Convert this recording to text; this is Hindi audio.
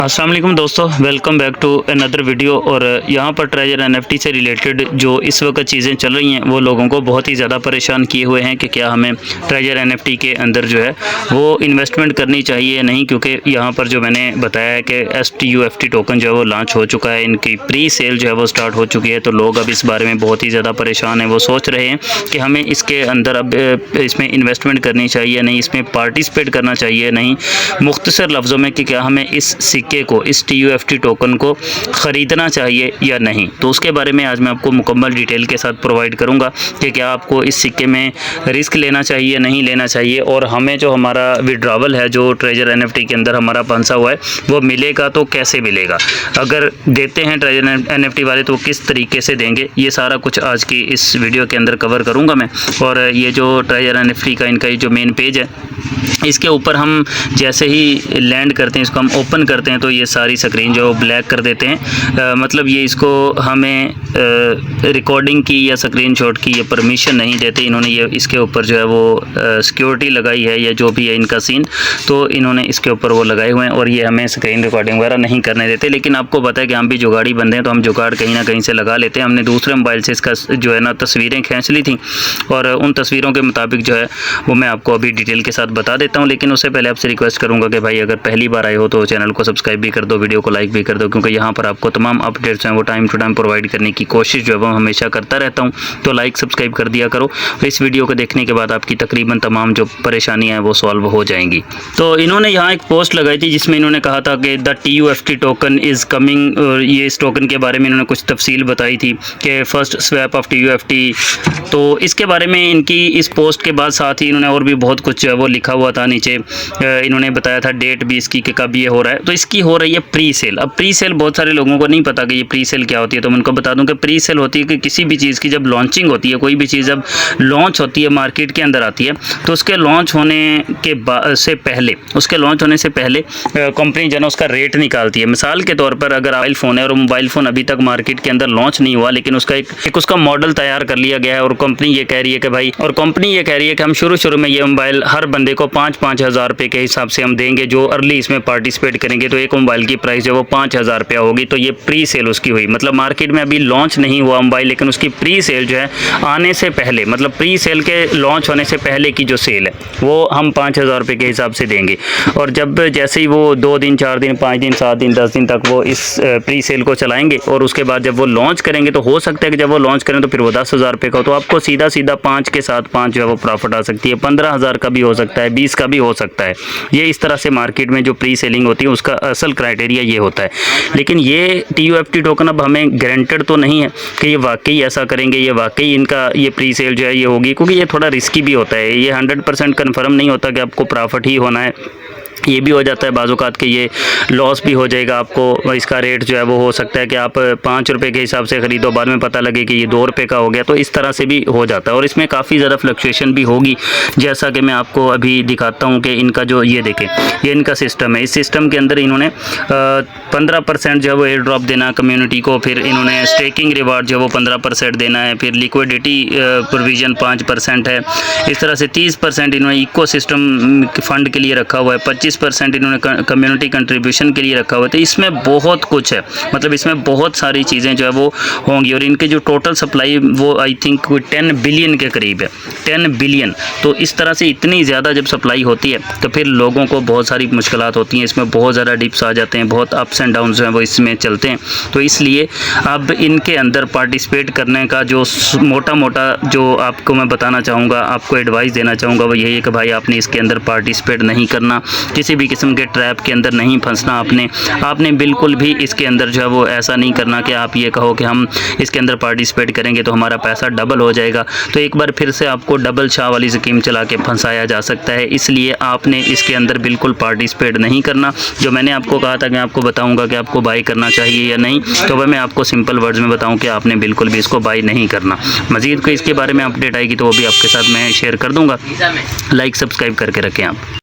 अस्सलाम वालेकुम दोस्तों, welcome back to another video. और यहाँ पर ट्रेजर एनएफटी से रिलेटेड जो इस वक्त चीज़ें चल रही हैं वो लोगों को बहुत ही ज़्यादा परेशान किए हुए हैं कि क्या हमें ट्रेजर एनएफटी के अंदर जो है वो इन्वेस्टमेंट करनी चाहिए या नहीं, क्योंकि यहाँ पर जो मैंने बताया है कि STUFT टोकन जो है वो लॉन्च हो चुका है, इनकी प्री सेल जो है वो स्टार्ट हो चुकी है। तो लोग अब इस बारे में बहुत ही ज़्यादा परेशान हैं, वो सोच रहे हैं कि हमें इसके अंदर अब इसमें इन्वेस्टमेंट करनी चाहिए या नहीं, इसमें पार्टिसिपेट करना चाहिए या नहीं। मुख्तसर लफ्ज़ों में कि क्या हमें इस सिक्के को, इस TUFT टोकन को ख़रीदना चाहिए या नहीं, तो उसके बारे में आज मैं आपको मुकम्मल डिटेल के साथ प्रोवाइड करूंगा कि क्या आपको इस सिक्के में रिस्क लेना चाहिए, नहीं लेना चाहिए, और हमें जो हमारा विड्रॉवल है जो ट्रेजर NFT के अंदर हमारा फंसा हुआ है वो मिलेगा तो कैसे मिलेगा, अगर देते हैं ट्रेजर NFT वाले तो किस तरीके से देंगे, ये सारा कुछ आज की इस वीडियो के अंदर कवर करूँगा मैं। और ये जो ट्रेजर NFT का इनका जो मेन पेज है, इसके ऊपर हम जैसे ही लैंड करते हैं, इसको हम ओपन करते हैं तो ये सारी स्क्रीन जो ब्लैक कर देते हैं। मतलब ये इसको हमें रिकॉर्डिंग की या स्क्रीनशॉट की ये परमिशन नहीं देते। इन्होंने ये इसके ऊपर जो है वो सिक्योरिटी लगाई है या जो भी है इनका सीन, तो इन्होंने इसके ऊपर वो लगाए हुए हैं और ये हमें स्क्रीन रिकॉर्डिंग वगैरह नहीं करने देते। लेकिन आपको पता है कि हम भी जुगाड़ी बंदे हैं, तो हम जुगाड़ कहीं ना कहीं से लगा लेते हैं। हमने दूसरे मोबाइल से इसका जो है ना तस्वीरें खींच ली थी और उन तस्वीरों के मुताबिक जो है वो मैं आपको अभी डिटेल के साथ बता देता हूँ। लेकिन उससे पहले आपसे रिक्वेस्ट करूँगा कि भाई अगर पहली बार आए हो तो चैनल को सब्सक्राइब भी कर दो, वीडियो को लाइक भी कर दो, क्योंकि यहाँ पर आपको तमाम अपडेट्स हैं वो टाइम टू टाइम प्रोवाइड करने की कोशिश जो है वो हमेशा करता रहता हूँ। तो लाइक सब्सक्राइब कर दिया करो। इस वीडियो को देखने के बाद आपकी तकरीबन तमाम जो परेशानियाँ हैं वो सॉल्व हो जाएंगी। तो इन्होंने यहाँ एक पोस्ट लगाई थी जिसमें इन्होंने कहा था कि the TUFT token is coming, और ये इस टोकन के बारे में इन्होंने कुछ तफसील बताई थी कि फर्स्ट स्वैप ऑफ TUFT। तो इसके बारे में इनकी इस पोस्ट के बाद साथ ही इन्होंने और भी बहुत कुछ वो लिखा हुआ था नीचे। इन्होंने बताया था डेट भी इसकी कि कब ये हो रहा है। तो इसकी हो रही है प्री सेल। अब प्री सेल बहुत सारे लोगों को नहीं पता कि ये प्री सेल क्या होती है, तो मैं उनको बता दूं कि प्री सेल होती है कि किसी भी चीज़ की जब लॉन्चिंग होती है, कोई भी चीज़ जब लॉन्च होती है, मार्केट के अंदर आती है, तो उसके लॉन्च होने के से पहले, उसके लॉन्च होने से पहले कंपनी जो है उसका रेट निकालती है। मिसाल के तौर पर अगर मोबाइल फ़ोन है और मोबाइल फ़ोन अभी तक मार्केट के अंदर लॉन्च नहीं हुआ, लेकिन उसका एक उसका मॉडल तैयार कर लिया गया है और कंपनी ये कह रही है कि भाई, और कंपनी ये कह रही है कि हम शुरू में ये मोबाइल हर बंदे को 5-5 हज़ार रुपये के हिसाब से हम देंगे जो अर्ली इसमें पार्टिसिपेट करेंगे। तो एक मोबाइल की प्राइस जो वो 5,000 रुपया होगी। तो ये प्री सेल उसकी हुई, मतलब मार्केट में अभी लॉन्च नहीं हुआ मोबाइल, लेकिन उसकी प्री सेल जो है आने से पहले, मतलब प्री सेल के लॉन्च होने से पहले की जो सेल है वो हम 5,000 रुपये के हिसाब से देंगे। और जब जैसे ही वो 2 दिन, 4 दिन, 5 दिन, 7 दिन, 10 दिन तक वो इस प्री सेल को चलाएंगे और उसके बाद जब वो लॉन्च करेंगे तो हो सकता है कि जब वो लॉन्च करें तो फिर वो 10,000 रुपये का, तो आपको सीधा 5 के साथ 5 जो है वो प्रॉफिट आ सकती है। 15,000 का भी हो सकता है, 20 का भी हो सकता है। ये इस तरह से मार्केट में जो प्री सेलिंग होती है उसका असल क्राइटेरिया ये होता है। लेकिन ये TUFT टोकन अब हमें गारंटेड तो नहीं है कि ये वाकई ऐसा करेंगे, ये वाकई इनका ये प्री सेल जो है ये होगी, क्योंकि ये थोड़ा रिस्की भी होता है। ये 100% कन्फर्म नहीं होता कि आपको प्रॉफिट ही होना है। ये भी हो जाता है बाज़-औक़ात के ये लॉस भी हो जाएगा आपको। इसका रेट जो है वो हो सकता है कि आप 5 रुपये के हिसाब से ख़रीदो, बाद में पता लगे कि ये 2 रुपये का हो गया। तो इस तरह से भी हो जाता है और इसमें काफ़ी ज़्यादा फ्लक्चुएशन भी होगी, जैसा कि मैं आपको अभी दिखाता हूँ कि इनका जो ये देखें, ये इनका सिस्टम है। इस सिस्टम के अंदर इन्होंने 15% जो है वो एयर ड्रॉप देना कम्युनिटी को, फिर इन्होंने स्टेकिंग रिवार्ड जो है वो 15% देना है, फिर लिक्विडिटी प्रोविज़न 5% है। इस तरह से 30% इन्होंने इको सिस्टम फंड के लिए रखा हुआ है, 25% इन्होंने कम्युनिटी कंट्रीब्यूशन के लिए रखा हुआ है। तो इसमें बहुत कुछ है, मतलब इसमें बहुत सारी चीज़ें जो है वो होंगी। और इनके जो टोटल सप्लाई वो आई थिंक 10 बिलियन के करीब है, 10 बिलियन। तो इस तरह से इतनी ज़्यादा जब सप्लाई होती है तो फिर लोगों को बहुत सारी मुश्किलात होती हैं, इसमें बहुत ज़्यादा डिप्स आ जाते हैं, बहुत अप्स एंड डाउन्स जो हैं वो इसमें चलते हैं। तो इसलिए अब इनके अंदर पार्टिसिपेट करने का जो मोटा जो आपको मैं बताना चाहूँगा, आपको एडवाइस देना चाहूँगा वो यही है कि भाई आपने इसके अंदर पार्टिसिपेट नहीं करना, किसी भी किस्म के ट्रैप के अंदर नहीं फंसना। आपने बिल्कुल भी इसके अंदर जो है वो ऐसा नहीं करना कि आप ये कहो कि हम इसके अंदर पार्टिसिपेट करेंगे तो हमारा पैसा डबल हो जाएगा। तो एक बार फिर से आपको डबल शाह वाली स्कीम चला के फंसाया जा सकता है, इसलिए आपने इसके अंदर बिल्कुल पार्टिसिपेट नहीं करना। जो मैंने आपको कहा था कि मैं आपको बताऊंगा कि आपको बाई करना चाहिए या नहीं, तो वह मैं आपको सिंपल वर्ड्स में बताऊं कि आपने बिल्कुल भी इसको बाई नहीं करना। मज़ीद कोई इसके बारे में अपडेट आएगी तो वो भी आपके साथ मैं शेयर कर दूँगा। लाइक सब्सक्राइब करके रखें आप।